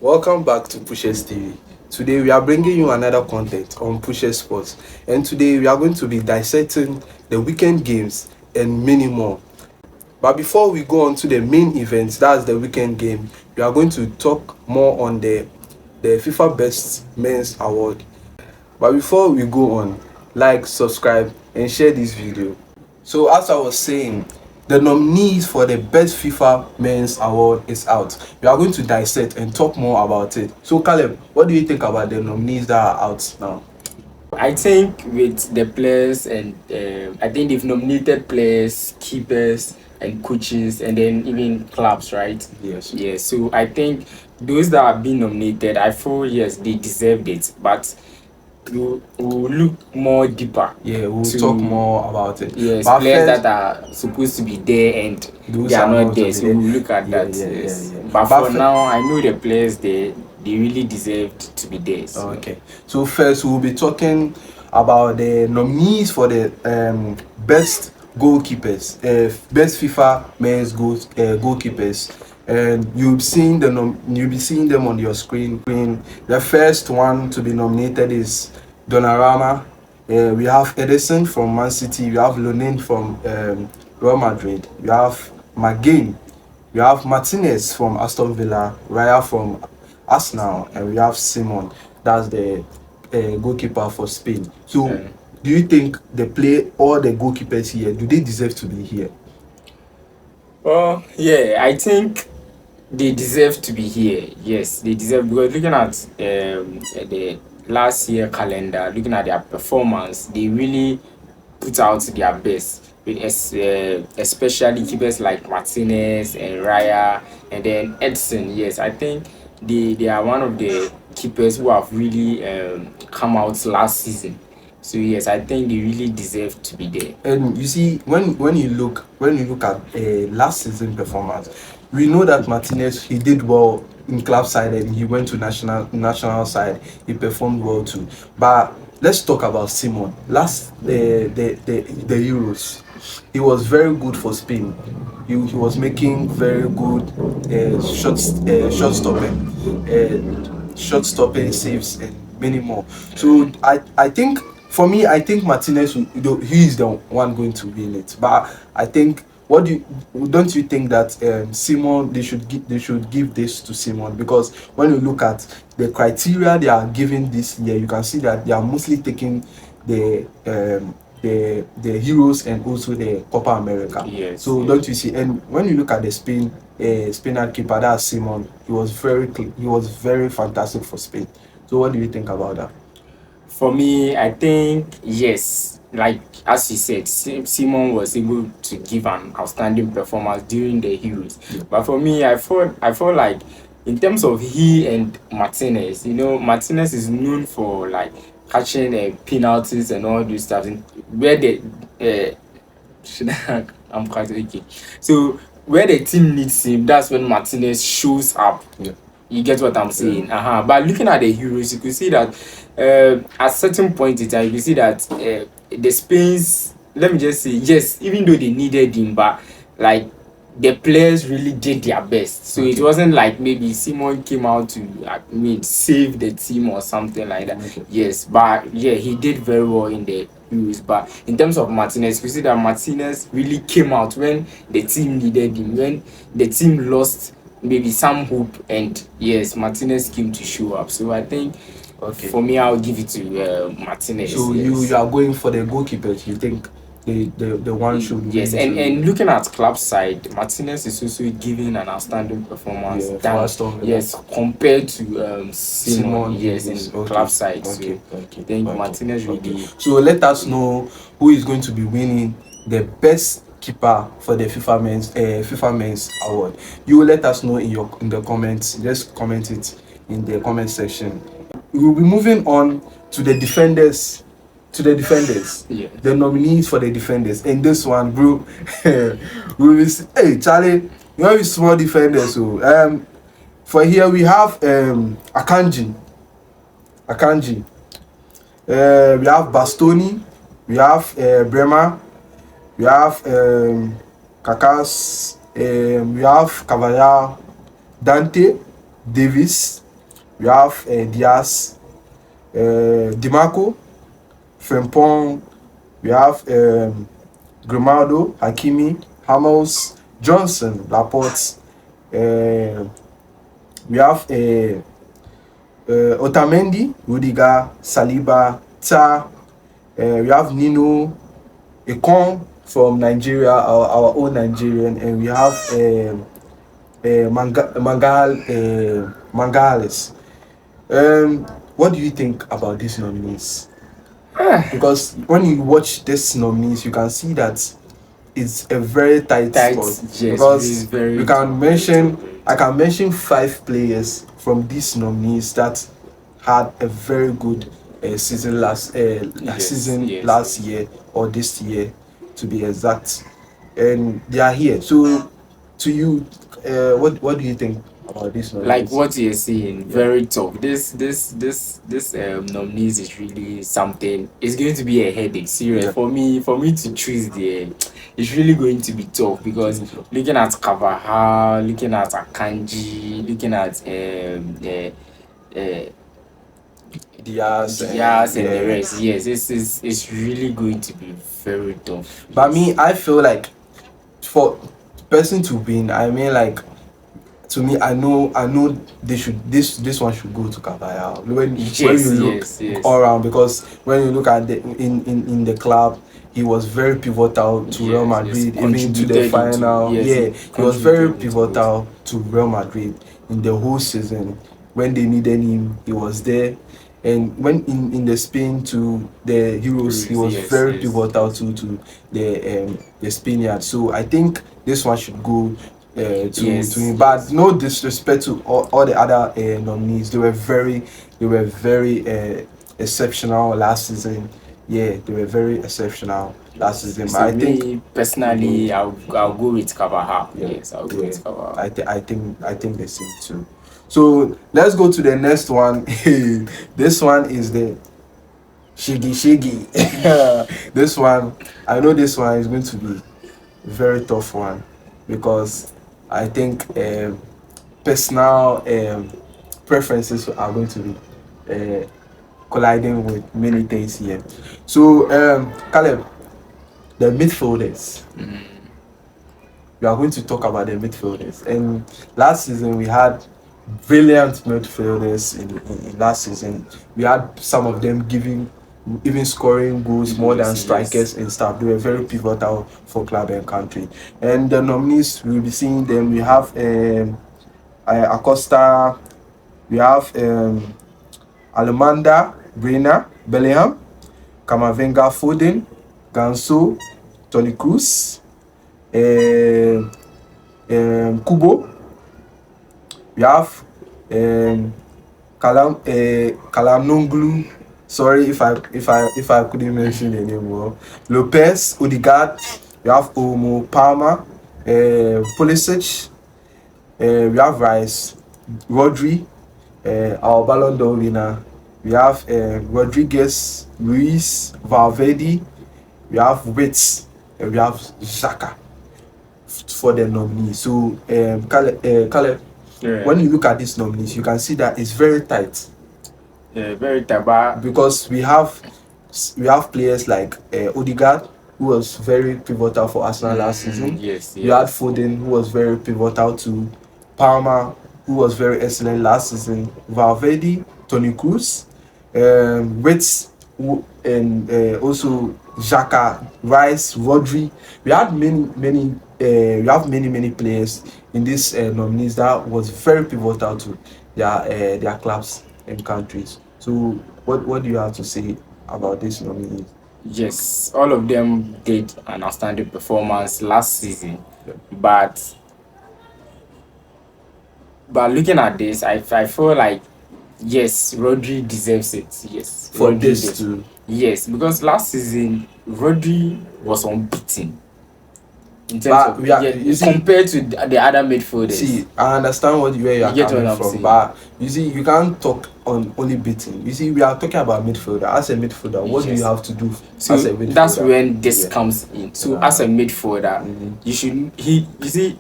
Welcome back to Pushes TV. Today we are bringing you another content on Pushes Sports, and today we are going to be dissecting the weekend games and many more. But before we go on to the main events, that's the weekend game, we are going to talk more on the FIFA Best Men's Award. But before we go on, like, subscribe, and share this video. So as I was saying, the nominees for the Best FIFA Men's Award is out. We are going to dissect and talk more about it. So Caleb, what do you think about the nominees that are out now? I think with the players and I think they've nominated players, keepers, and coaches, and then even clubs, right? Yes. Yeah. So I think those that have been nominated, I feel yes they deserved it, but we'll look more deeper. Yeah, we'll talk more about it. Yes, But players first, that are supposed to be there and those they are are not there. So we'll look at Yeah, that. yeah, Yes. yeah. But But for now, I know the players they really deserved to be there. So. Okay. So first we'll be talking about the nominees for the best goalkeepers, best FIFA men's goalkeepers, and you'll be seeing them on your screen. The first one to be nominated is Donnarumma. We have Edison from Man City. We have Lonin from Real Madrid. We have McGinn. We have Martinez from Aston Villa, Raya from Arsenal, and we have Simon. That's the goalkeeper for Spain. So, do you think all the goalkeepers here, do they deserve to be here? Well, yeah, I think they deserve to be here. Yes, they deserve, because looking at the last year calendar, looking at their performance, they really put out their best. With especially keepers like Martinez and Raya, and then Edson. Yes, I think they are one of the keepers who have really come out last season. So yes, I think they really deserve to be there. And you see, when you look at last season performance, we know that Martinez, he did well in club side and he went to national side. He performed well too. But let's talk about Simon. Last the Euros, he was very good for Spain. He was making very good shot stopping saves and many more. So I think, for me, I think Martinez, he is the one going to win it. But I think, don't you think that Simon, they should give this to Simon? Because when you look at the criteria they are giving this year, you can see that they are mostly taking the Heroes and also the Copa America. Yes, so yes. Don't you see? And when you look at the Spain keeper, that's Simon. He was very fantastic for Spain. So what do you think about that? For me, I think yes. Like as you said, Simon was able to give an outstanding performance during the Heroes. Yeah. But for me, I felt like in terms of he and Martinez, Martinez is known for like catching penalties and all these stuff. Where the I'm quite okay. So where the team needs him, that's when Martinez shows up. Yeah. You get what I'm saying? But looking at the Heroes, you could see that at certain point in time, you could see that the Spain's, let me just say, yes, even though they needed him, but like the players really did their best. So it wasn't like maybe Simon came out to save the team or something like that. Okay. Yes, but yeah, he did very well in the Heroes. But in terms of Martinez, you see that Martinez really came out when the team needed him, when the team lost maybe some hope, and yes, Martinez came to show up. So I think for me, I'll give it to Martinez. So yes. you are going for the goalkeepers. You think the one should yes, and looking at club side, Martinez is also giving an outstanding performance. Yes, compared to Simon. Yes, in club side. Okay. So I think Martinez really. So let us know who is going to be winning the best keeper for the FIFA Men's Award. You will let us know in the comments. Just comment it in the comment section. We will be moving on to the defenders. Yeah. The nominees for the defenders. And this one, bro, we will see. Hey Charlie, you know, small defenders. So for here we have Akanji. We have Bastoni, we have Bremer, we have Kakas, we have Cavalier, Dante, Davis, We have Diaz, Dimarco, Frimpong. We have Grimaldo, Hakimi, Hamels, Johnson, Laporte. We have Otamendi, Rudiger, Saliba, Ta. We have Nino, Ekong from Nigeria, our own Nigerian, and we have Mangales. What do you think about these nominees? Because when you watch these nominees, you can see that it's a very tight spot. Yes, Because very we can tough, mention, very I can mention 5 players from these nominees that had a very good season last year or this year, to be exact, and they are here. So, to you, what do you think about this like nominees? what you're saying, very tough. This nominees is really something. It's going to be a headache, serious. Yeah. For me to choose the, it's really going to be tough because looking at Kavaha, looking at Akanji, looking at Diaz, Diaz and the yeah. rest. Yes, it's really going to be very tough. But me, I feel like for person to win, I mean, like, to me, I know they should, this one should go to Carvajal. When you look all around, because when you look at the in the club, he was very pivotal to Real Madrid, even to the final. He was very pivotal to Real Madrid in the whole season. When they needed him, he was there. And when in the Spain to the Euros, he was very pivotal to the Spaniards. So I think this one should go to him. But no disrespect to all the other nominees. They were very exceptional last season. Yeah, they were very exceptional last season. So I think personally, I'll go with Carvajal. Yes, I'll go with Carvajal. I think the same too. So let's go to the next one. This one is the Shiggy. This one, I know this one is going to be a very tough one, because I think personal preferences are going to be colliding with many things here. So Caleb, the midfielders. We are going to talk about the midfielders. And last season we had brilliant midfielders in last season. We had some of them even scoring goals more than strikers and stuff. They were very pivotal for club and country. And the nominees, we'll be seeing them. We have Acosta, we have Alemanda, Brena, Bellingham, Kamavinga, Foden, Ganso, Toni Kroos, Kubo. We have Kalanoglu. Sorry if I couldn't mention the name well. Lopez, Odegaard. We have Omo, Palmer, Pulisic. We have Rice, Rodri, our Ballon d'Or winner. We have Rodriguez, Luis, Valverde. We have Wits, and we have Xhaka for the nominees. So Caleb, when you look at these nominees, you can see that it's very tight. Very tight, because we have players like Odegaard, who was very pivotal for Arsenal last season. Yes. We had Foden, who was very pivotal to Palmer, who was very excellent last season. Valverde, Toni Kroos, Wits, and also Xhaka, Rice, Rodri. We had many players in these nominees that was very pivotal to their clubs and countries. So what do you have to say about this nominees? Yes, all of them did an outstanding performance last season, but looking at this, I feel like yes, Rodri deserves it. Yes, for Rodri this too. Yes, because last season Rodri was unbeaten. In terms of, compared to the other midfielders. See, I understand where you are coming from, but you see, you can't talk on only beating. You see, we are talking about midfielder. As a midfielder, what do you have to do as a midfielder? That's when this comes in. So as a midfielder, you should you see,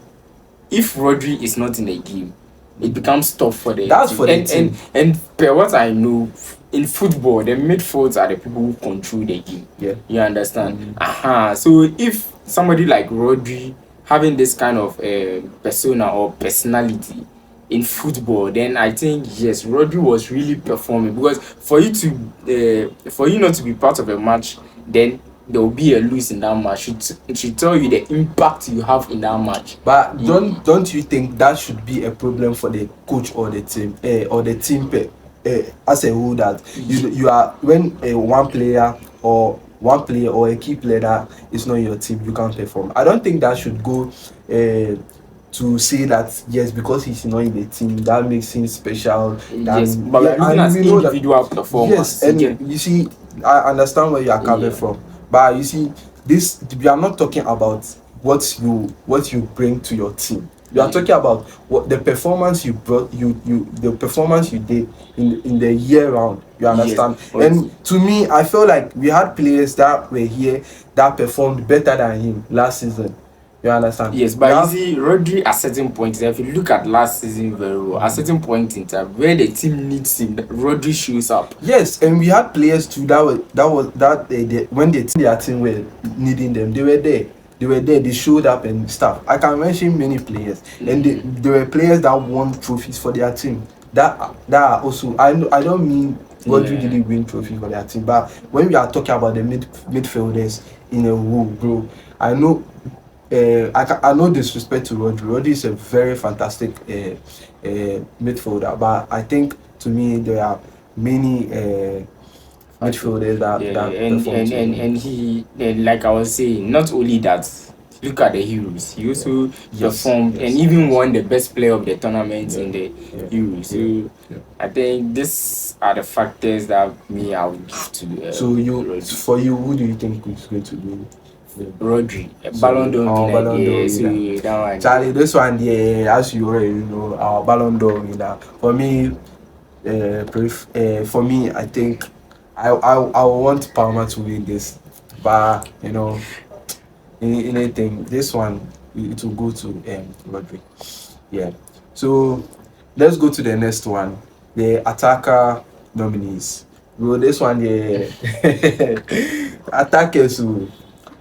if Rodri is not in a game, it becomes tough for the That's team. for the and, team. and per what I know, in football, the midfields are the people who control the game. Yeah. You understand? So if somebody like Rodri having this kind of persona or personality in football, then I think yes, Rodri was really performing, because for you not to be part of a match, then there will be a lose in that match. It should tell you the impact you have in that match. But don't you think that should be a problem for the coach or the team, or the team as a whole, that you are, when one player or a key player that is not your team, you can't perform? I don't think that should go to say that yes, because he's not in the team, that makes him special. Yes, Than, but we are looking at and we know that, individual performance. yes, and you see, I understand where you are coming from, but you see, this, we are not talking about what you bring to your team. You are talking about what the performance you brought, the performance you did in the year round. You understand? Yes. And to me, I feel like we had players that were here that performed better than him last season. You understand? Yes, but you see, Rodri at certain points, if you look at last season very well, at certain point in time where the team needs him, Rodri shows up. Yes, and we had players too that when their team were needing them, they were there. They were there. They showed up and stuff. I can mention many players, and there were players that won trophies for their team. That are also, I don't mean Rodri didn't win trophies for their team, but when we are talking about the midfielders in a whole, bro, I know. I know disrespect to Rodri. Rodri is a very fantastic midfielder, but I think to me there are many midfielders that perform. And he, like I was saying, not only that, look at the Heroes. He also performed and even won the best player of the tournament in the Heroes. So I think these are the factors that I would give to. For you, who do you think is going to be? Rodri, Ballon d'Or winner. So that one. Charlie, this one, as you already know, our Ballon d'Or winner. For me, I think I want Palmer to win this, but anything, this one it will go to Rodri. Yeah. So let's go to the next one, the attacker nominees. Bro, this one, attackers.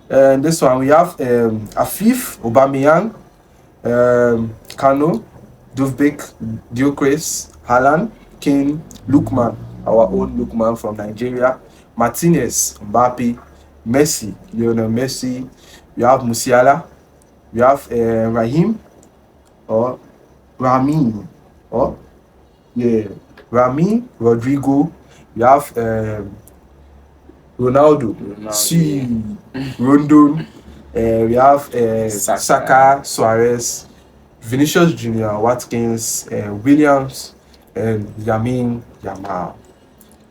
And this one we have Afif, Aubameyang, Kano, Duvbeck, Gyökeres, Haaland, Kane, Lookman, our own Lookman from Nigeria, Martinez, Mbappe, Messi, Lionel Messi. We have Musiala, we have Raheem or Rami, Rami, Rodrigo. We have Ronaldo. Rondon. We have Saka, Suarez, Vinicius Junior, Watkins, Williams, and Yamin Yamal.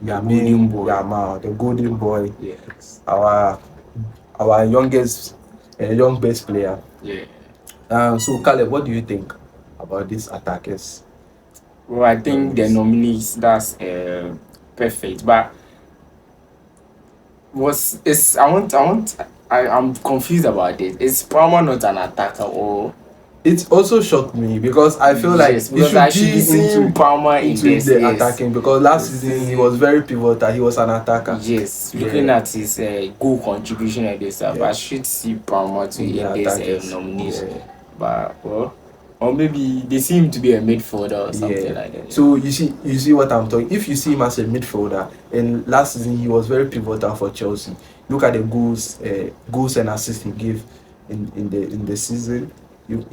Yamal, the golden boy. Yes. Our youngest, young best player. Yeah. So Caleb, what do you think about these attackers? Well, I think the nominees, that's perfect, but I'm confused about it. Is Palmer not an attacker, or? It also shocked me because I feel like it should be into Palmer into the attacking, because last season he was very pivotal. He was an attacker. Yes, looking at his goal contribution and this stuff, I should see Palmer to in this nominees. But or maybe they seem to be a midfielder or something like that. So you see what I'm talking. If you see him as a midfielder, and last season he was very pivotal for Chelsea. Look at the goals and assists he gave in the season. You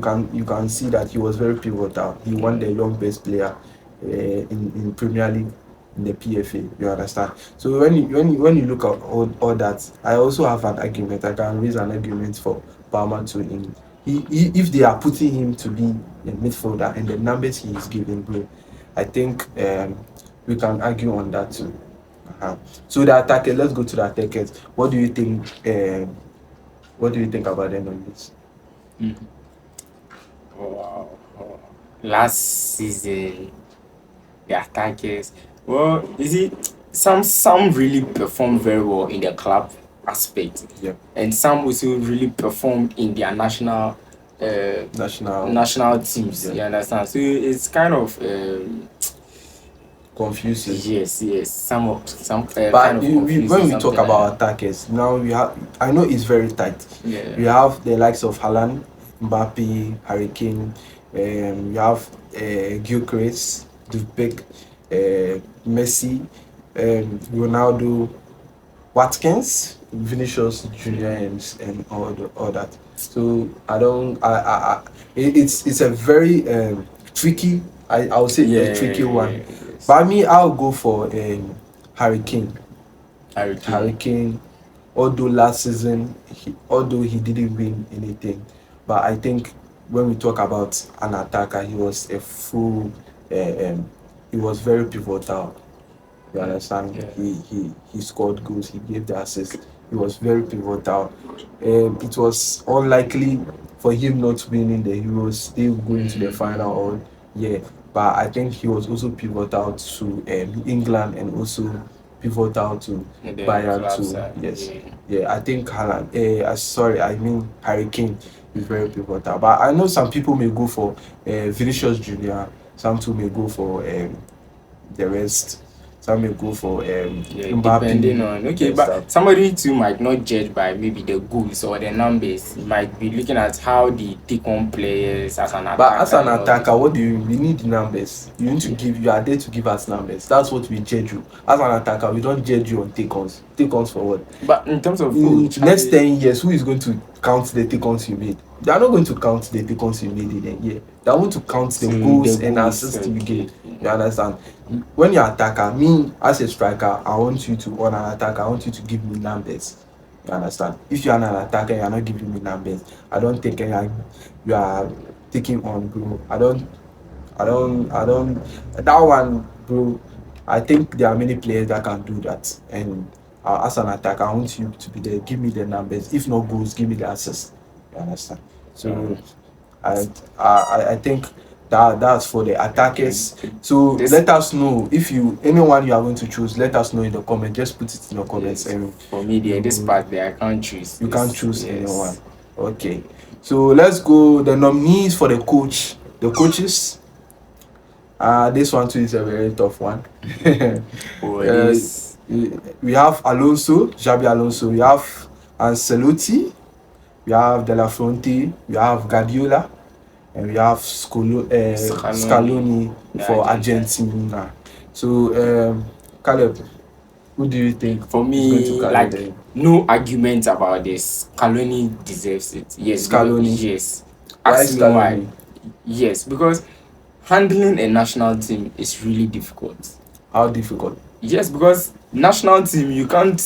can see that he was very pivotal. He won the young best player in Premier League, in the PFA. You understand? So when you look at all that, I also have an argument. I can raise an argument for Palmer to him. If they are putting him to be a midfielder and the numbers he is giving, bro, I think we can argue on that too. So the attackers, let's go to the attackers. What do you think? What do you think about them on this? Wow. Last season, the attackers. Well, you see, some really performed very well in the club aspect, and some also really performed in their national national teams. Yeah. You understand? So it's kind of Confusing. yes, some kind But of confusing. when we talk Something like about that. attackers, now we have. I know it's very tight. Yeah. We have the likes of Haaland, Mbappe, Harry Kane. You have Gyökeres, Dubek, Messi, Ronaldo, Watkins, Vinicius Junior, and all that. So I don't. It's a very tricky. I would say a tricky one. Yes. But me, I'll go for Harry Kane. Harry Harry Kane. Kane, although last season, although he didn't win anything, but I think when we talk about an attacker, he was a full, he was very pivotal. You understand? Yeah. He scored goals. He gave the assist. He was very pivotal. It was unlikely for him not winning the Euros, still going to the final. Or yeah, but I think he was also pivotal to England and also pivotal to And the Bayern club too. side. Yes, Yeah. yeah. I think Haaland. Sorry, I mean Harry Kane is very pivotal. But I know some people may go for Vinicius Junior. Some too may go for the rest. Some may go for Yeah, depending Mbappe on okay, and stuff. but somebody too might not judge by maybe the goals or the numbers. He might be looking at how they take on players as an attacker. But as an and all attacker, this. what do you we need numbers? You need to Okay. give you are there to give us numbers. That's what we judge you. As an attacker, we don't judge you on take-ons. Take-ons for what? But in terms of In coach, next 10 years, who is going to count the take-ons you made? They are not going to count the take-ons you made in a year. They are going to count the so goals the and goals, assists you okay. gave. You understand? When you're attacker, me as a striker, I want you to on an attacker, I want you to give me numbers. You understand? If you are an attacker, you are not giving me numbers. I don't think you are taking on, bro. I don't. That one, bro. I think there are many players that can do that. And as an attacker, I want you to be there. Give me the numbers. If not goals, give me the assists. You understand? So I think that's for the attackers. So This let us know if anyone you are going to choose. Let us know in the comment. Just put it in the comments, yes, and for me there this part there I can't choose. you This, can't choose anyone. yes. Okay. So let's go. The nominees for the coach. The coaches. This one too is a very tough one. Oh, uh, this we have Alonso, Xabi Alonso. We have Ancelotti. We have De La Fronte. We have Guardiola, and we have Scaloni for Argentina. So, Caleb, who do you think for is going to me, carry like the no argument about this. Scaloni deserves it. Yes, because, Scaloni? yes. Why Ask me why. Scaloni? Yes, because handling a national team is really difficult. How difficult? Yes, because national team you can't.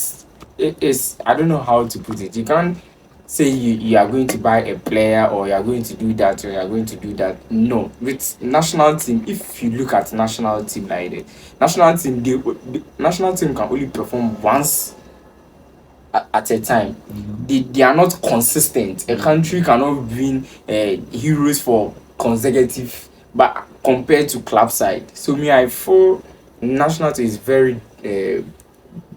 It is I don't know how to put it. You can't say you are going to buy a player or you are going to do that or you are going to do that. No, with national team, if you look at national team like that, the national team can only perform once at a time. They are not consistent. A country cannot win heroes for consecutive, but compared to club side. So me, I feel national team is very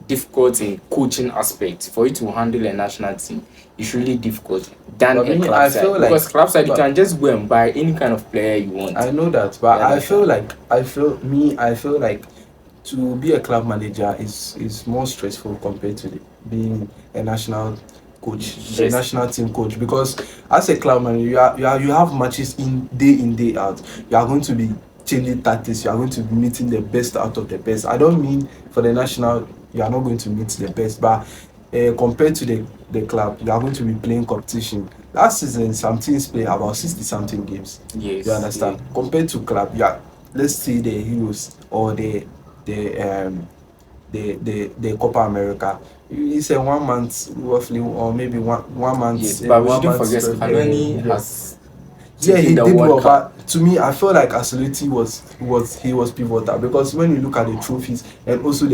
difficult in coaching aspect. For you to handle a national team, it's really difficult than But a me, club I side. feel Because like, club side you but can just go and buy any kind of player you want. I know that, but I feel like to be a club manager is more stressful compared to being a national coach, a Yes. national team coach. Because as a club manager, you have matches in day out. You are going to be changing tactics. You are going to be meeting the best out of the best. I don't mean for the national, you are not going to meet the best, but compared to the club, you are going to be playing competition. Last season, some teams play about 60 something games. Yes. You understand? Yeah. Compared to club, yeah, let's see the Heroes or the the Copa America. It's a 1 month roughly, or maybe one Yes, month, but we one shouldn't month. forget Scaloni has Yeah, taken he the did World well, Cup. but to me, I feel like Ancelotti was pivotal because when you look at the trophies and also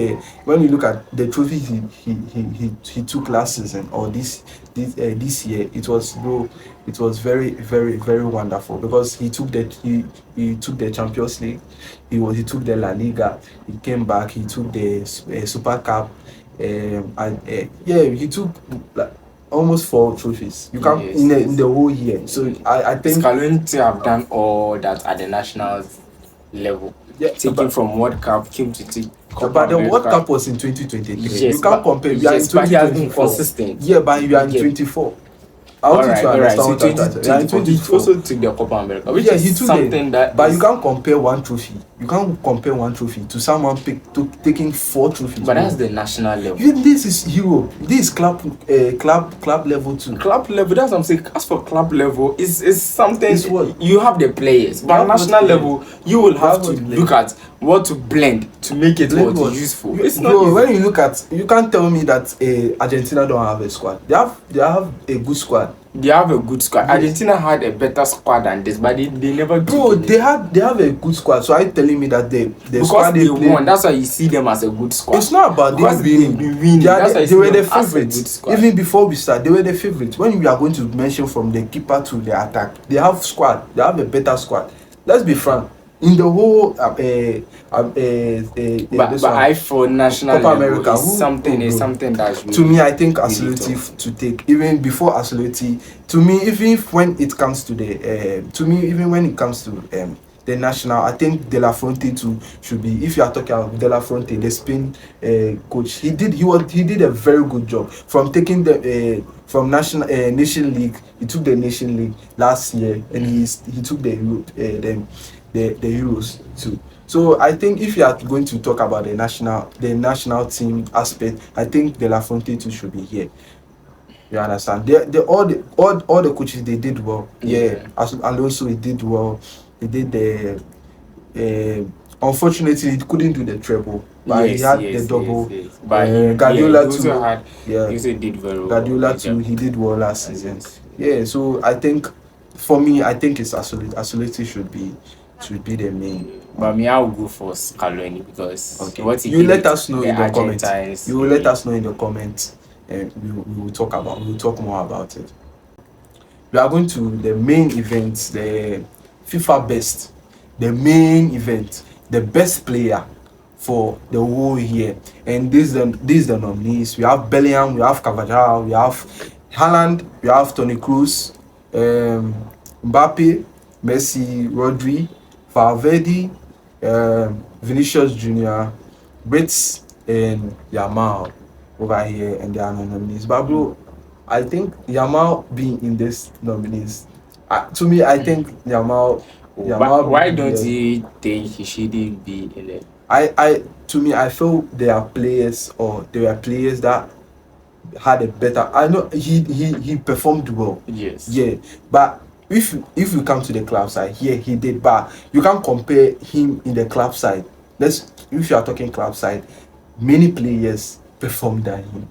when you look at the trophies he took last season or this year, it was very very very wonderful because he took the Champions League, he took the La Liga, he came back, he took the Super Cup, and yeah, he took almost 4 trophies. You can't in the whole year. So I think Scaloni have done all that at the national level. Yeah, Taking from World Cup, came to take Copa but the World America. Cup was in 2023. Yes, You can't compare. We are in yes, but he has been 2024. consistent. Yeah, but you are in Yeah. 24. I want you to All right. understand So what I'm trying to say. You are in 2024, he 24. also took the Copa America, which Yeah, is he took something it. that. But is- you can't compare one trophy. You can't compare one trophy to someone taking 4 trophies. But that's the national level. This is Europe. This is club level too. Club level, that's what I'm saying. As for club level, is something It's what? you have the players, but have national what level, you will have have to what look at what to blend to make it Blend what what? useful. It's Bro, not easy. when you look at, you can't tell me that Argentina don't have a squad. They have a good squad. They have a good squad. Yes. Argentina had a better squad than this, but they never. Bro, took it. they have a good squad. So are you telling me that the Because squad they play, won. That's why you see them as a good squad. It's not about them Because winning. they've been winning. That's why you They see were the them as a good favorites. squad. Even before we start, they were the favorites. When we are going to mention from the keeper to the attack, they have squad. They have a better squad. Let's be frank. In the whole But this one, I for national Copa level America, is something that's really, to me, I think really Ancelotti tough. to take even before Ancelotti. To me, even when it comes to the national, I think De La Fronte too should be. If you are talking about De La Fronte, the Spain coach, he did a very good job from taking the from national nation league. He took the nation league last year, and he took the Euros too. So I think if you are going to talk about the national team aspect, I think De La Fonte too should be here. You understand? All the coaches, they did well. Yeah. As Alonso, he did well. He did the unfortunately he couldn't do the treble, but he had the double. Yes. But Guardiola he also too. had. Yeah. He also did very well. Guardiola too, he did well last season. Yeah, so I think for me, I think it's Ancelotti should be the main. But me, I will go for Scaloni because what he you did let with us know the in the comments. Argentines, You will let us know in the comments, and we will talk more about it. We are going to the main event, the FIFA best, the main event, the best player for the whole year. And this is the nominees. We have Bellingham, we have Carvajal, we have Haaland, we have Toni Kroos, Mbappe, Messi, Rodri, Valverde, Vinicius Junior, Brits, and Yamal over here, and they are nominees. But bro, I think Yamal being in this nominees, to me, I think Yamal. But why don't you think he shouldn't be in it? To me, I feel there were players that had a better. I know he performed well. Yes. Yeah, but if you come to the club side, yeah, he did, but you can't compare him in the club side. If you are talking club side, many players performed than him.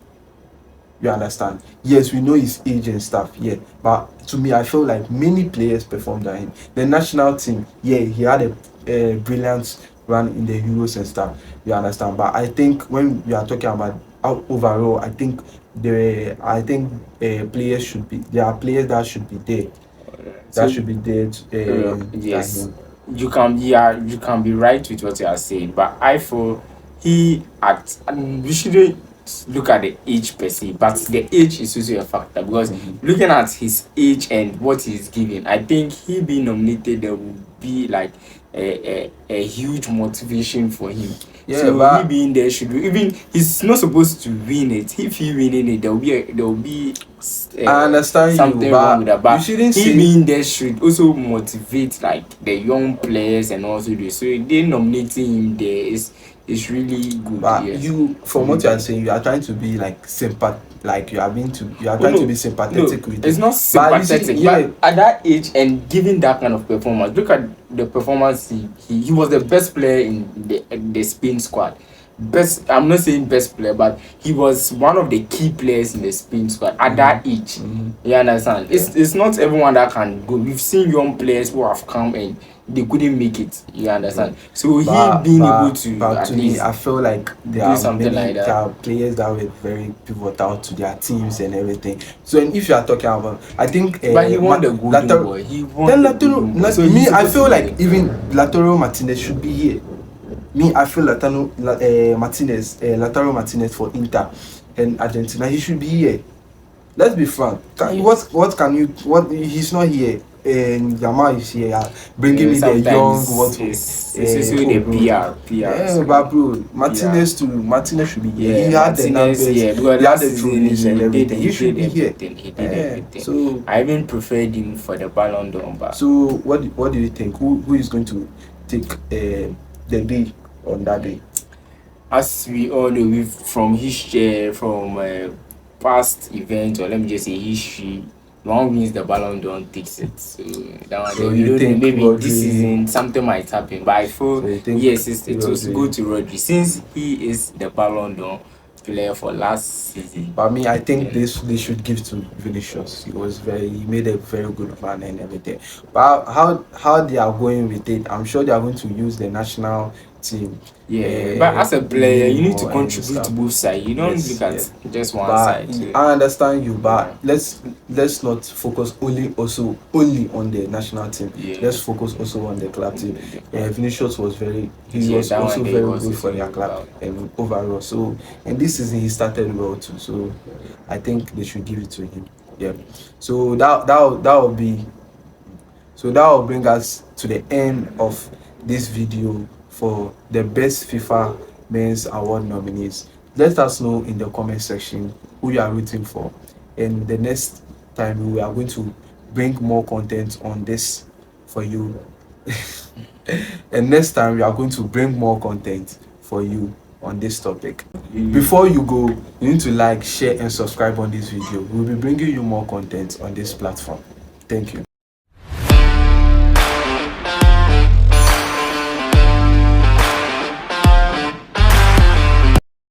You understand? Yes, we know his age and stuff, yeah. But to me, I feel like many players performed than him. The national team, yeah, he had a brilliant run in the Euros and stuff. You understand? But I think when we are talking about overall, I think players should be. There are players that should be there. That should be there. Yes, you can be right with what you are saying, but I feel we shouldn't look at the age per se, but the age is also a factor because looking at his age and what he's giving, I think he being nominated there will be like a huge motivation for him. Yeah, so but he being there should be, even he's not supposed to win it. If he winning it, there will be I understand something you, wrong with that. But you shouldn't he say being there should also motivate like the young players and also do. So they nominating him there is really good. But yes. you, from what you are saying, you are trying to be like like you are trying to be sympathetic with it's it. not sympathetic, But but at that age and giving that kind of performance, look at the performance he was the best player in the Spain squad. Best, I'm not saying best player, but he was one of the key players in the Spain squad at that age. You understand? Yeah. It's not everyone that can go. We've seen young players who have come and they couldn't make it. You understand? So he being able to but at to least me, I feel like there do are something many like that. there are players that were very pivotal to their teams and everything. So, and if you are talking about, I think, but he won the golden boy. He won the golden boy. So me, he's I supposed feel to like be even Lautaro Martinez should be here. Me, I feel Lautaro Martinez for Inter and Argentina, he should be here. let's be frank. Yes. What can you? What he's not here. And Yama is here, bringing me the young. Sometimes it's also Oh, the bro. PR. Yeah, but bro, Martinez should be here. Yeah, He had the Martinez. numbers, Yeah, because he had last the season trophies and everything. He should did be here. everything. He did everything. So I even preferred him for the Ballon d'Or. But so what do you think? Who is going to take the day on that day? as we all know, we from history, from past events, or let me just say history, the one wins the Ballon d'Or takes it. So that one, So we you don't know. think Maybe this Rodri? season something might happen, but I feel So you think yes, it was Rodri? good to Rodri since he is the Ballon d'Or player for last season. But me, I think Yeah. they should give to Vinicius. He made a very good run and everything. But how they are going with it, I'm sure they are going to use the national team. Yeah, but as a player, you need to more and contribute to stuff. both sides. You don't Yes, look at yes. just one But side. So, I understand you. But yeah. let's not focus only on the national team. Yeah. Let's focus also on the club team. Yeah. Vinicius was he Yeah, was that also one day very was good for also their club well. and overall. So and this season he started well too. So I think they should give it to him. Yeah. So that will be. So that will bring us to the end of this video for the best FIFA men's award nominees. Let us know in the comment section who you are rooting for, and the next time we are going to bring more content on this for you. And next time we are going to bring more content for you on this topic. Before you go, you need to like, share and subscribe on this video. We'll be bringing you more content on this platform. Thank you.